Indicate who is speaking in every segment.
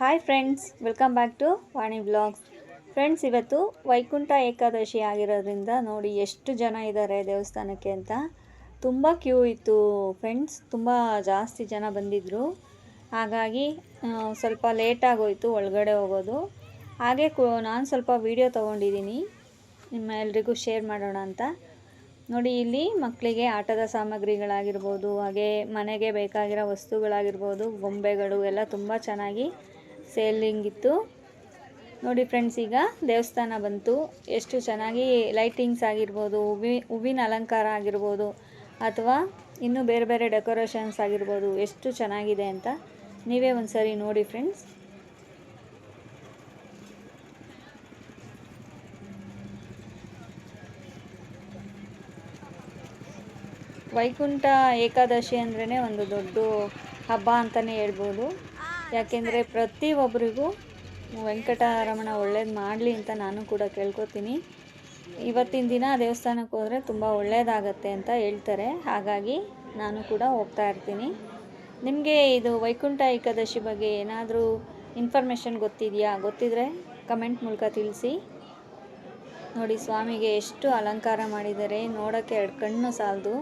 Speaker 1: Hi friends, welcome back to Vani vlogs. Friends, ಇವತ್ತು ವೈಕುಂಠ ಏಕಾದಶಿ ಆಗಿರೋದ್ರಿಂದ ನೋಡಿ ಎಷ್ಟು ಜನ ಇದ್ದಾರೆ ದೇವಸ್ಥಾನಕ್ಕೆ ಅಂತ. ತುಂಬ ಕ್ಯೂ ಇತ್ತು ಫ್ರೆಂಡ್ಸ್, ತುಂಬ ಜಾಸ್ತಿ ಜನ ಬಂದಿದ್ದರು. ಹಾಗಾಗಿ ಸ್ವಲ್ಪ ಲೇಟಾಗೋಯಿತು ಒಳಗಡೆ ಹೋಗೋದು. ಹಾಗೆ ನಾನು ಸ್ವಲ್ಪ ವೀಡಿಯೋ ತೊಗೊಂಡಿದ್ದೀನಿ, ನಿಮ್ಮ ಎಲ್ರಿಗೂ ಶೇರ್ ಮಾಡೋಣ ಅಂತ. ನೋಡಿ, ಇಲ್ಲಿ ಮಕ್ಕಳಿಗೆ ಆಟದ ಸಾಮಗ್ರಿಗಳಾಗಿರ್ಬೋದು, ಹಾಗೆ ಮನೆಗೆ ಬೇಕಾಗಿರೋ ವಸ್ತುಗಳಾಗಿರ್ಬೋದು, ಗೊಂಬೆಗಳು ಎಲ್ಲ ತುಂಬ ಚೆನ್ನಾಗಿ ಸೇಲಿಂಗ್ ಇತ್ತು. ನೋಡಿ ಫ್ರೆಂಡ್ಸ್, ಈಗ ದೇವಸ್ಥಾನ ಬಂತು. ಎಷ್ಟು ಚೆನ್ನಾಗಿ ಲೈಟಿಂಗ್ಸ್ ಆಗಿರ್ಬೋದು, ಹೂವಿನ ಅಲಂಕಾರ ಆಗಿರ್ಬೋದು, ಅಥವಾ ಇನ್ನೂ ಬೇರೆ ಬೇರೆ ಡೆಕೋರೇಷನ್ಸ್ ಆಗಿರ್ಬೋದು, ಎಷ್ಟು ಚೆನ್ನಾಗಿದೆ ಅಂತ ನೀವೇ ಒಂದು ಸರಿ ನೋಡಿ ಫ್ರೆಂಡ್ಸ್. ವೈಕುಂಠ ಏಕಾದಶಿ ಅಂದ್ರೇ ಒಂದು ದೊಡ್ಡ ಹಬ್ಬ ಅಂತಲೇ ಹೇಳ್ಬೋದು. ಯಾಕೆಂದರೆ ಪ್ರತಿಯೊಬ್ಬರಿಗೂ ವೆಂಕಟರಮಣ ಒಳ್ಳೇದು ಮಾಡಲಿ ಅಂತ ನಾನು ಕೂಡ ಕೇಳ್ಕೊತೀನಿ. ಇವತ್ತಿನ ದಿನ ದೇವಸ್ಥಾನಕ್ಕೆ ಹೋದರೆ ತುಂಬ ಒಳ್ಳೆಯದಾಗತ್ತೆ ಅಂತ ಹೇಳ್ತಾರೆ. ಹಾಗಾಗಿ ನಾನು ಕೂಡ ಹೋಗ್ತಾ ಇರ್ತೀನಿ. ನಿಮಗೆ ಇದು ವೈಕುಂಠ ಏಕಾದಶಿ ಬಗ್ಗೆ ಏನಾದರೂ ಇನ್ಫಾರ್ಮೇಷನ್ ಗೊತ್ತಿದ್ದರೆ ಕಮೆಂಟ್ ಮೂಲಕ ತಿಳಿಸಿ. ನೋಡಿ, ಸ್ವಾಮಿಗೆ ಎಷ್ಟು ಅಲಂಕಾರ ಮಾಡಿದ್ದಾರೆ, ನೋಡೋಕ್ಕೆ ಎರಡು ಕಣ್ಣು ಸಾಲದು.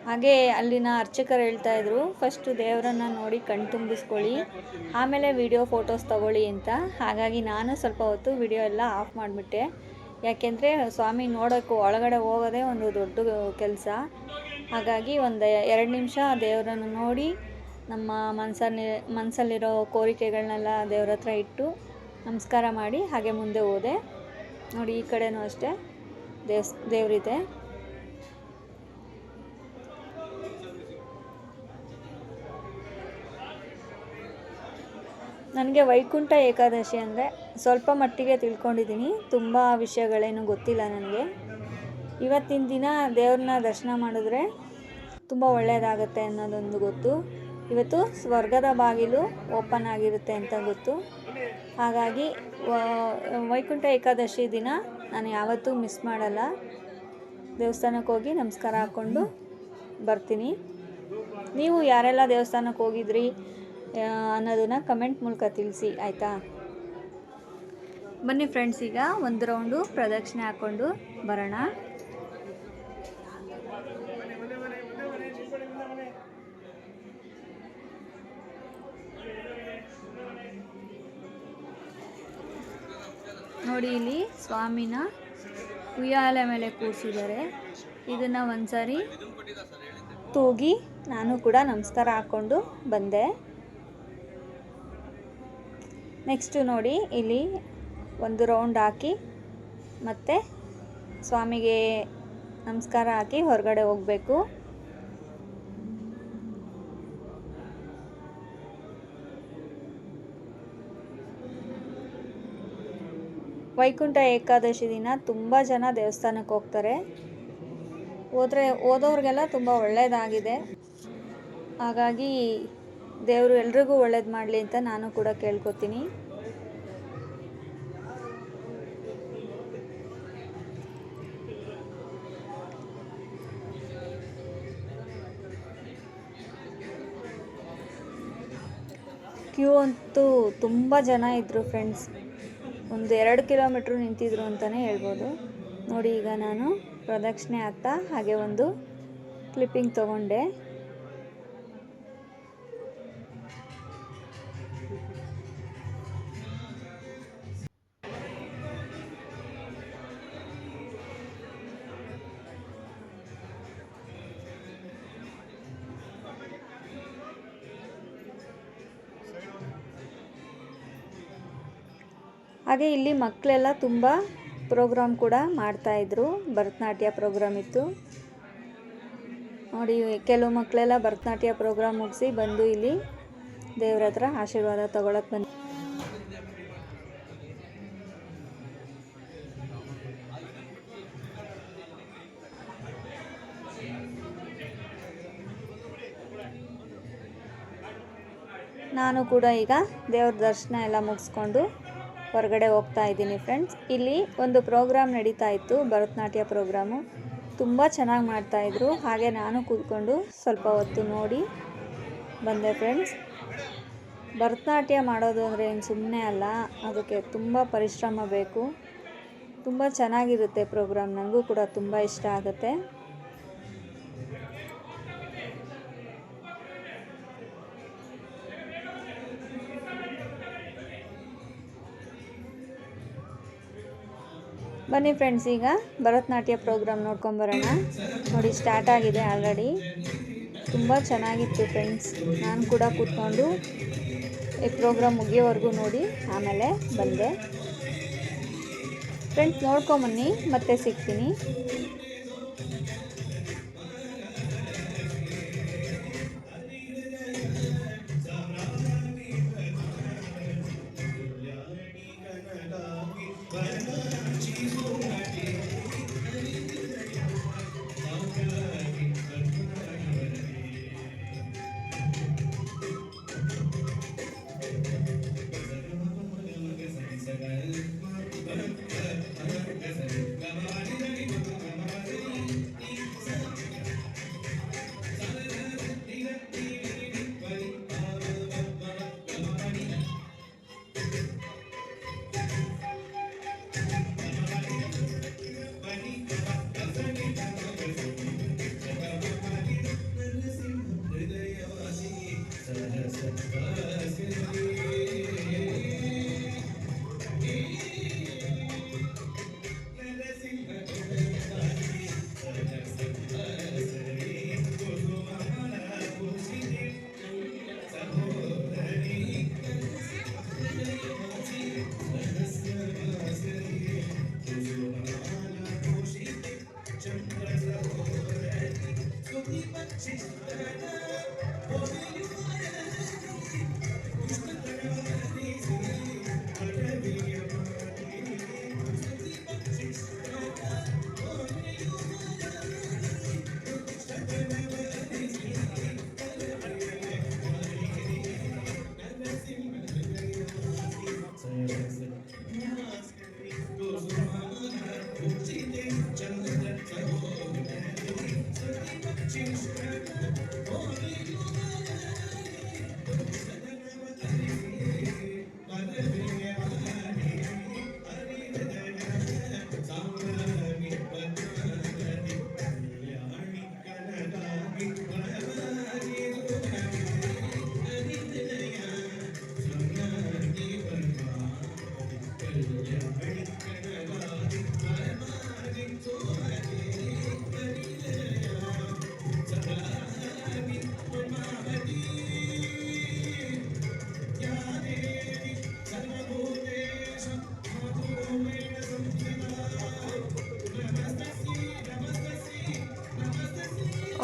Speaker 1: ಹಾಗೆ ಅಲ್ಲಿನ ಅರ್ಚಕರು ಹೇಳ್ತಾಯಿದ್ರು, ಫಸ್ಟು ದೇವರನ್ನು ನೋಡಿ ಕಣ್ಣು ತುಂಬಿಸ್ಕೊಳ್ಳಿ, ಆಮೇಲೆ ವಿಡಿಯೋ ಫೋಟೋಸ್ ತಗೊಳ್ಳಿ ಅಂತ. ಹಾಗಾಗಿ ನಾನು ಸ್ವಲ್ಪ ಹೊತ್ತು ವಿಡಿಯೋ ಎಲ್ಲ ಆಫ್ ಮಾಡಿಬಿಟ್ಟೆ. ಯಾಕೆಂದರೆ ಸ್ವಾಮಿ ನೋಡೋಕ್ಕೂ ಒಳಗಡೆ ಹೋಗೋದೇ ಒಂದು ದೊಡ್ಡ ಕೆಲಸ. ಹಾಗಾಗಿ ಒಂದು 2 ನಿಮಿಷ ದೇವರನ್ನು ನೋಡಿ ನಮ್ಮ ಮನಸ್ಸಲ್ಲಿರೋ ಕೋರಿಕೆಗಳನ್ನೆಲ್ಲ ದೇವ್ರ ಹತ್ರ ಇಟ್ಟು ನಮಸ್ಕಾರ ಮಾಡಿ ಹಾಗೆ ಮುಂದೆ ಹೋದೆ. ನೋಡಿ, ಈ ಕಡೆನೂ ಅಷ್ಟೇ ದೇವರಿದೆ. ನನಗೆ ವೈಕುಂಠ ಏಕಾದಶಿ ಅಂದರೆ ಸ್ವಲ್ಪ ಮಟ್ಟಿಗೆ ತಿಳ್ಕೊಂಡಿದ್ದೀನಿ, ತುಂಬ ವಿಷಯಗಳೇನು ಗೊತ್ತಿಲ್ಲ ನನಗೆ. ಇವತ್ತಿನ ದಿನ ದೇವ್ರನ್ನ ದರ್ಶನ ಮಾಡಿದ್ರೆ ತುಂಬ ಒಳ್ಳೆಯದಾಗತ್ತೆ ಅನ್ನೋದೊಂದು ಗೊತ್ತು. ಇವತ್ತು ಸ್ವರ್ಗದ ಬಾಗಿಲು ಓಪನ್ ಆಗಿರುತ್ತೆ ಅಂತ ಗೊತ್ತು. ಹಾಗಾಗಿ ವೈಕುಂಠ ಏಕಾದಶಿ ದಿನ ನಾನು ಯಾವತ್ತೂ ಮಿಸ್ ಮಾಡಲ್ಲ. ದೇವಸ್ಥಾನಕ್ಕೆ ಹೋಗಿ ನಮಸ್ಕಾರ ಹಾಕ್ಕೊಂಡು ಬರ್ತೀನಿ. ನೀವು ಯಾರೆಲ್ಲ ದೇವಸ್ಥಾನಕ್ಕೆ ಹೋಗಿದ್ರಿ ಅನ್ನೋದನ್ನು ಕಮೆಂಟ್ ಮೂಲಕ ತಿಳಿಸಿ, ಆಯಿತಾ? ಬನ್ನಿ ಫ್ರೆಂಡ್ಸ್, ಈಗ ಒಂದು ರೌಂಡು ಪ್ರದಕ್ಷಿಣೆ ಹಾಕ್ಕೊಂಡು ಬರೋಣ. ನೋಡಿ, ಇಲ್ಲಿ ಸ್ವಾಮಿನ ಉಯ್ಯಾಲೆ ಮೇಲೆ ಕೂರಿಸಿದ್ದಾರೆ. ಇದನ್ನು ಒಂದ್ಸರಿ ತೂಗಿ ನಾನು ಕೂಡ ನಮಸ್ಕಾರ ಹಾಕ್ಕೊಂಡು ಬಂದೆ. ನೆಕ್ಸ್ಟು ನೋಡಿ, ಇಲ್ಲಿ ಒಂದು ರೌಂಡ್ ಹಾಕಿ ಮತ್ತೆ ಸ್ವಾಮಿಗೆ ನಮಸ್ಕಾರ ಹಾಕಿ ಹೊರಗಡೆ ಹೋಗಬೇಕು. ವೈಕುಂಠ ಏಕಾದಶಿ ದಿನ ತುಂಬ ಜನ ದೇವಸ್ಥಾನಕ್ಕೆ ಹೋಗ್ತಾರೆ. ಹೋದವ್ರಿಗೆಲ್ಲ ತುಂಬ ಒಳ್ಳೆಯದಾಗಿದೆ. ಹಾಗಾಗಿ ದೇವರು ಎಲ್ರಿಗೂ ಒಳ್ಳೇದು ಮಾಡಲಿ ಅಂತ ನಾನು ಕೂಡ ಕೇಳ್ಕೊತೀನಿ. ಕ್ಯೂ ಅಂತೂ ತುಂಬ ಜನ ಇದ್ದರು ಫ್ರೆಂಡ್ಸ್. ಒಂದು 2 ಕಿಲೋಮೀಟ್ರ್ ನಿಂತಿದ್ರು ಅಂತಲೇ ಹೇಳ್ಬೋದು. ನೋಡಿ, ಈಗ ನಾನು ಪ್ರದಕ್ಷಿಣೆ ಆಗ್ತಾ ಹಾಗೆ ಒಂದು ಕ್ಲಿಪ್ಪಿಂಗ್ ತೊಗೊಂಡೆ. ಹಾಗೆ ಇಲ್ಲಿ ಮಕ್ಕಳೆಲ್ಲ ತುಂಬ ಪ್ರೋಗ್ರಾಮ್ ಕೂಡ ಮಾಡ್ತಾಯಿದ್ರು. ಭರತನಾಟ್ಯ ಪ್ರೋಗ್ರಾಮ್ ಇತ್ತು. ನೋಡಿ, ಕೆಲವು ಮಕ್ಕಳೆಲ್ಲ ಭರತನಾಟ್ಯ ಪ್ರೋಗ್ರಾಮ್ ಮುಗಿಸಿ ಬಂದು ಇಲ್ಲಿ ದೇವ್ರ ಹತ್ರ ಆಶೀರ್ವಾದ ತಗೊಳಕ್ಕೆ ಬಂದು. ನಾನು ಕೂಡ ಈಗ ದೇವ್ರ ದರ್ಶನ ಎಲ್ಲ ಮುಗಿಸ್ಕೊಂಡು ಹೊರಗಡೆ ಹೋಗ್ತಾ ಇದ್ದೀನಿ ಫ್ರೆಂಡ್ಸ್. ಇಲ್ಲಿ ಒಂದು ಪ್ರೋಗ್ರಾಮ್ ನಡೀತಾ ಇತ್ತು, ಭರತನಾಟ್ಯ ಪ್ರೋಗ್ರಾಮು. ತುಂಬ ಚೆನ್ನಾಗಿ ಮಾಡ್ತಾಯಿದ್ರು. ಹಾಗೆ ನಾನು ಕೂತ್ಕೊಂಡು ಸ್ವಲ್ಪ ಹೊತ್ತು ನೋಡಿ ಬಂದೆ ಫ್ರೆಂಡ್ಸ್. ಭರತನಾಟ್ಯ ಮಾಡೋದು ಅಂದರೆ ಏನು ಸುಮ್ಮನೆ ಅಲ್ಲ, ಅದಕ್ಕೆ ತುಂಬ ಪರಿಶ್ರಮ ಬೇಕು. ತುಂಬ ಚೆನ್ನಾಗಿರುತ್ತೆ ಪ್ರೋಗ್ರಾಮ್, ನನಗೂ ಕೂಡ ತುಂಬ ಇಷ್ಟ ಆಗುತ್ತೆ. ಬನ್ನಿ ಫ್ರೆಂಡ್ಸ್, ಈಗ ಭರತನಾಟ್ಯ ಪ್ರೋಗ್ರಾಮ್ ನೋಡ್ಕೊಂಬರೋಣ. ನೋಡಿ, ಸ್ಟಾರ್ಟ್ ಆಗಿದೆ ಆಲ್ರೆಡಿ. ತುಂಬ ಚೆನ್ನಾಗಿತ್ತು ಫ್ರೆಂಡ್ಸ್. ನಾನು ಕೂಡ ಕೂತ್ಕೊಂಡು ಈ ಪ್ರೋಗ್ರಾಮ್ ಮುಗಿಯೋವರೆಗೂ ನೋಡಿ ಆಮೇಲೆ ಬಂದೆ. ಫ್ರೆಂಡ್ಸ್, ನೋಡ್ಕೊಂಬನ್ನಿ, ಮತ್ತೆ ಸಿಗ್ತೀನಿ.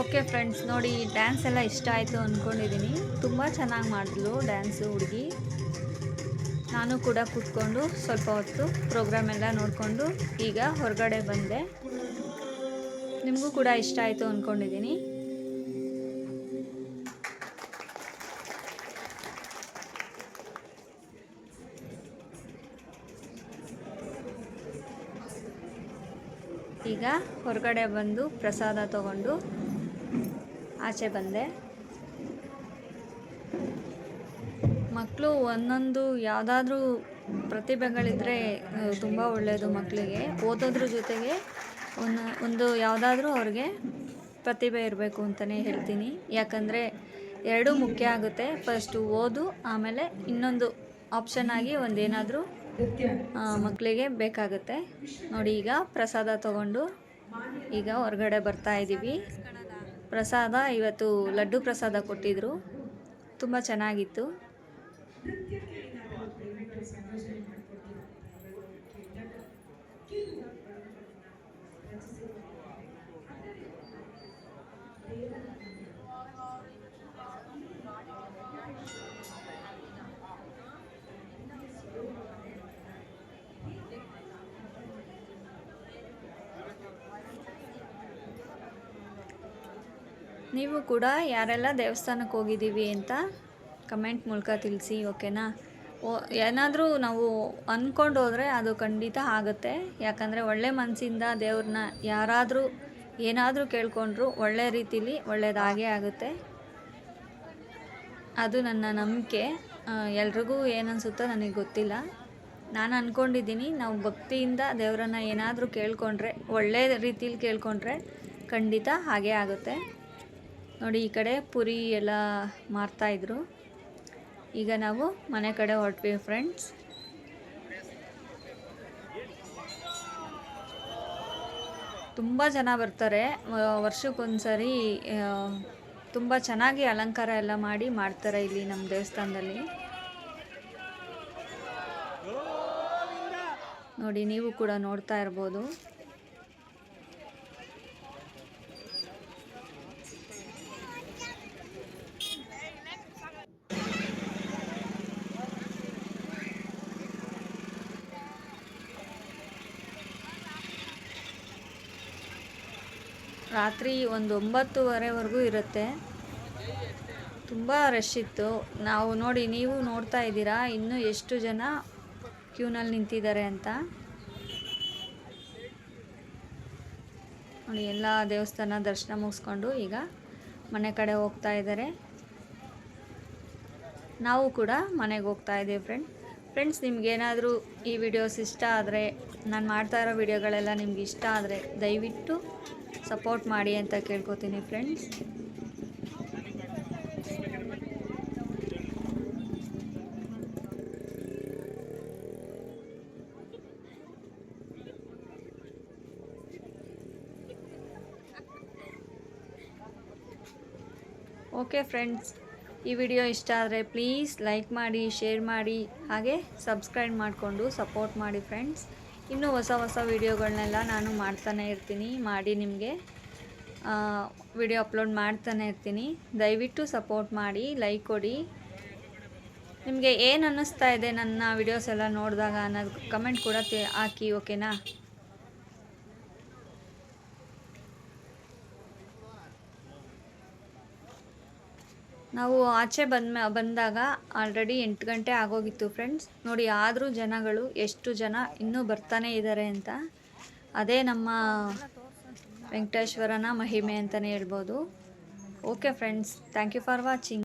Speaker 1: ಓಕೆ ಫ್ರೆಂಡ್ಸ್, ನೋಡಿ, ಡ್ಯಾನ್ಸ್ ಎಲ್ಲ ಇಷ್ಟ ಆಯಿತು ಅಂದ್ಕೊಂಡಿದ್ದೀನಿ. ತುಂಬ ಚೆನ್ನಾಗಿ ಮಾಡಿದ್ಲು ಡ್ಯಾನ್ಸು ಹುಡುಗಿ. ನಾನು ಕೂಡ ಕೂತ್ಕೊಂಡು ಸ್ವಲ್ಪ ಹೊತ್ತು ಪ್ರೋಗ್ರಾಮ್ ಎಲ್ಲ ನೋಡಿಕೊಂಡು ಈಗ ಹೊರಗಡೆ ಬಂದೆ. ನಿಮಗೂ ಕೂಡ ಇಷ್ಟ ಆಯಿತು ಅಂದ್ಕೊಂಡಿದ್ದೀನಿ. ಈಗ ಹೊರಗಡೆ ಬಂದು ಪ್ರಸಾದ ತಗೊಂಡು ಆಚೆ ಬಂದೆ. ಮಕ್ಕಳು ಒಂದೊಂದು ಯಾವುದಾದ್ರೂ ಪ್ರತಿಭೆಗಳಿದ್ದರೆ ತುಂಬ ಒಳ್ಳೆಯದು. ಮಕ್ಕಳಿಗೆ ಓದೋದ್ರ ಜೊತೆಗೆ ಒಂದು ಯಾವುದಾದ್ರೂ ಅವ್ರಿಗೆ ಪ್ರತಿಭೆ ಇರಬೇಕು ಅಂತಲೇ ಹೇಳ್ತೀನಿ. ಯಾಕಂದರೆ ಎರಡೂ ಮುಖ್ಯ ಆಗುತ್ತೆ. ಫಸ್ಟು ಓದು, ಆಮೇಲೆ ಇನ್ನೊಂದು ಆಪ್ಷನ್ ಆಗಿ ಒಂದೇನಾದರೂ ಮಕ್ಕಳಿಗೆ ಬೇಕಾಗುತ್ತೆ. ನೋಡಿ, ಈಗ ಪ್ರಸಾದ ತಗೊಂಡು ಈಗ ಹೊರಗಡೆ ಬರ್ತಾ ಇದ್ದೀವಿ. ಪ್ರಸಾದ ಇವತ್ತು ಲಡ್ಡು ಪ್ರಸಾದ ಕೊಟ್ಟಿದ್ದರು, ತುಂಬ ಚೆನ್ನಾಗಿತ್ತು. ನೀವು ಕೂಡ ಯಾರೆಲ್ಲ ದೇವಸ್ಥಾನಕ್ಕೆ ಹೋಗಿದ್ದೀವಿ ಅಂತ ಕಮೆಂಟ್ ಮೂಲಕ ತಿಳಿಸಿ, ಓಕೆನಾ? ಏನಾದರೂ ನಾವು ಅಂದ್ಕೊಂಡು ಹೋದರೆ ಅದು ಖಂಡಿತ ಆಗುತ್ತೆ. ಯಾಕಂದರೆ ಒಳ್ಳೆ ಮನಸ್ಸಿಂದ ದೇವ್ರನ್ನ ಯಾರಾದರೂ ಏನಾದರೂ ಕೇಳ್ಕೊಂಡ್ರು ಒಳ್ಳೆ ರೀತಿಲಿ ಒಳ್ಳೆಯದಾಗೇ ಆಗುತ್ತೆ. ಅದು ನನ್ನ ನಂಬಿಕೆ. ಎಲ್ರಿಗೂ ಏನನ್ಸುತ್ತೋ ನನಗೆ ಗೊತ್ತಿಲ್ಲ. ನಾನು ಅಂದ್ಕೊಂಡಿದ್ದೀನಿ, ನಾವು ಭಕ್ತಿಯಿಂದ ದೇವರನ್ನ ಏನಾದರೂ ಕೇಳ್ಕೊಂಡ್ರೆ, ಒಳ್ಳೆಯ ರೀತಿಲಿ ಕೇಳ್ಕೊಂಡ್ರೆ ಖಂಡಿತ ಹಾಗೇ ಆಗುತ್ತೆ. ನೋಡಿ, ಈ ಕಡೆ ಪುರಿ ಎಲ್ಲ ಮಾರ್ತಾಯಿದ್ರು. ಈಗ ನಾವು ಮನೆ ಕಡೆ ಹೊರಟ್ವಿ ಫ್ರೆಂಡ್ಸ್. ತುಂಬ ಜನ ಬರ್ತಾರೆ, ವರ್ಷಕ್ಕೊಂದ್ಸರಿ ತುಂಬ ಚೆನ್ನಾಗಿ ಅಲಂಕಾರ ಎಲ್ಲ ಮಾಡ್ತಾರೆ ಇಲ್ಲಿ ನಮ್ಮ ದೇವಸ್ಥಾನದಲ್ಲಿ. ನೋಡಿ, ನೀವು ಕೂಡ ನೋಡ್ತಾ ಇರ್ಬೋದು. ರಾತ್ರಿ ಒಂದು 9:30ವರೆಗೂ ಇರುತ್ತೆ. ತುಂಬ ರಶ್ ಇತ್ತು. ನೀವು ನೋಡ್ತಾ ಇದ್ದೀರಾ ಇನ್ನೂ ಎಷ್ಟು ಜನ ಕ್ಯೂನಲ್ಲಿ ನಿಂತಿದ್ದಾರೆ ಅಂತ. ನೋಡಿ, ಎಲ್ಲ ದೇವಸ್ಥಾನ ದರ್ಶನ ಮುಗಿಸ್ಕೊಂಡು ಈಗ ಮನೆ ಕಡೆ ಹೋಗ್ತಾ ಇದ್ದಾರೆ. ನಾವು ಕೂಡ ಮನೆಗೆ ಹೋಗ್ತಾ ಇದ್ದೀವಿ ಫ್ರೆಂಡ್ಸ್. ನಿಮ್ಗೇನಾದರೂ ಈ ವಿಡಿಯೋಸ್ ಇಷ್ಟ ಆದರೆ, ನಾನು ಮಾಡ್ತಾ ಇರೋ ವಿಡಿಯೋಗಳೆಲ್ಲ ನಿಮ್ಗೆ ಇಷ್ಟ ಆದರೆ ದಯವಿಟ್ಟು ಸಪೋರ್ಟ್ ಮಾಡಿ ಅಂತ ಕೇಳ್ಕೊತೀನಿ ಫ್ರೆಂಡ್ಸ್. ಓಕೆ ಫ್ರೆಂಡ್ಸ್, ಈ ವಿಡಿಯೋ ಇಷ್ಟ ಆದರೆ ಪ್ಲೀಸ್ ಲೈಕ್ ಮಾಡಿ, ಶೇರ್ ಮಾಡಿ, ಹಾಗೆ ಸಬ್ಸ್ಕ್ರೈಬ್ ಮಾಡಿಕೊಂಡು ಸಪೋರ್ಟ್ ಮಾಡಿ ಫ್ರೆಂಡ್ಸ್. ಇನ್ನೂ ಹೊಸ ವಿಡಿಯೋಗಳನ್ನೆಲ್ಲ ನಾನು ಮಾಡ್ತಾನೆ ಇರ್ತೀನಿ, ಮಾಡಿ ನಿಮಗೆ ವಿಡಿಯೋ ಅಪ್ಲೋಡ್ ಮಾಡ್ತಾನೆ ಇರ್ತೀನಿ. ದಯವಿಟ್ಟು ಸಪೋರ್ಟ್ ಮಾಡಿ, ಲೈಕ್ ಕೊಡಿ. ನಿಮಗೆ ಏನು ಅನ್ನಿಸ್ತಾ ಇದೆ ನನ್ನ ವಿಡಿಯೋಸ್ ಎಲ್ಲ ನೋಡಿದಾಗ ಅನ್ನೋದು ಕಮೆಂಟ್ ಕೂಡ ಹಾಕಿ, ಓಕೆನಾ? ನಾವು ಆಚೆ ಬಂದಾಗ ಆಲ್ರೆಡಿ 8 ಗಂಟೆ ಆಗೋಗಿತ್ತು ಫ್ರೆಂಡ್ಸ್. ನೋಡಿ, ಆದರೂ ಜನಗಳು ಎಷ್ಟು ಜನ ಇನ್ನೂ ಬರ್ತಾನೆ ಇದ್ದಾರೆ ಅಂತ. ಅದೇ ನಮ್ಮ ವೆಂಕಟೇಶ್ವರನ ಮಹಿಮೆ ಅಂತಲೇ ಹೇಳ್ಬೋದು. Okay friends, thank you for watching.